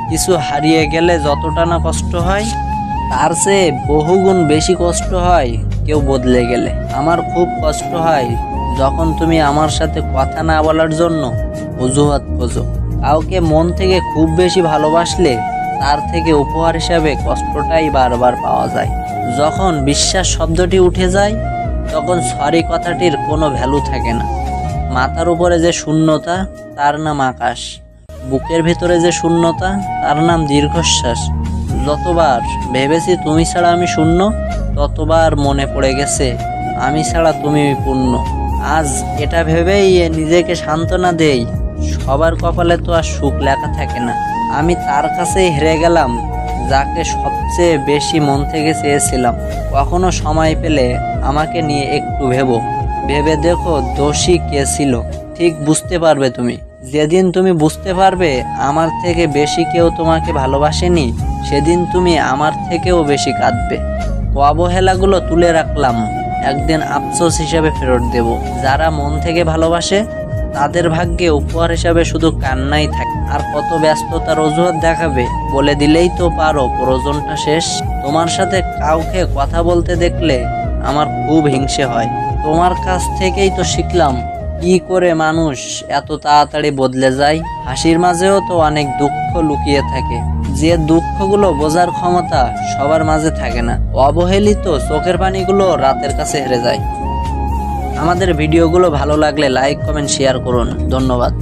কিছু হারিয়ে গেলে যতটা না কষ্ট হয় তার চেয়ে বহুগুণ বেশি কষ্ট হয় কেউ বদলে গেলে। আমার খুব কষ্ট হয় যখন তুমি আমার সাথে কথা না বলার জন্য অজুহাত খোঁজো। কাউকে মন থেকে খুব বেশি ভালোবাসলে তার থেকে উপহার হিসাবে কষ্টটাই বারবার পাওয়া যায়। যখন বিশ্বাস শব্দটি উঠে যায় তখন সরি কথাটির কোনো ভ্যালু থাকে না। মাথার উপরে যে শূন্যতা তার নাম আকাশ, বুকের ভেতরে যে শূন্যতা তার নাম দীর্ঘশ্বাস। যতবার ভেবেছি তুমি ছাড়া আমি শূন্য, ততবার মনে পড়ে গেছে আমি ছাড়া তুমি পূর্ণ। আজ এটা ভেবেই নিজেকে সান্ত্বনা দেই, সবার কপালে তো আর সুখ লেখা থাকে না। আমি তার কাছেই হেরে গেলাম যাকে সবচেয়ে বেশি মন থেকে চেয়েছিলাম। কখনো সময় পেলে আমাকে নিয়ে একটু ভেবে দেখো দোষী কে ছিল, ঠিক বুঝতে পারবে তুমি। যেদিন তুমি বুঝতে পারবে আমার থেকে বেশি কেউ তোমাকে ভালোবাসেনি, সেদিন তুমি আমার থেকেও বেশি কাঁদবে। অবহেলাগুলো তুলে রাখলাম, একদিন আফসোস হিসেবে ফেরত দেব। যারা মন থেকে ভালোবাসে তাদের ভাগ্যে উপহার হিসাবে শুধু কান্নাই থাকে। আর কত ব্যস্ততার অজুহাত দেখাবে, বলে দিলেই তো পারো প্রয়োজনটা শেষ। তোমার সাথে কাউকে কথা বলতে দেখলে আমার খুব হিংসে হয়। তোমার কাছ থেকেই তো শিখলাম কি করে মানুষ এত তাড়াতাড়ি বদলে যায়। হাসির মাঝেও তো অনেক দুঃখ লুকিয়ে থাকে, যে দুঃখগুলো বোঝার ক্ষমতা সবার মাঝে থাকে না। অবহেলিত চোখের পানিগুলো রাতের কাছে হেরে যায়। আমাদের ভিডিওগুলো ভালো লাগলে লাইক, কমেন্ট, শেয়ার করুন। ধন্যবাদ।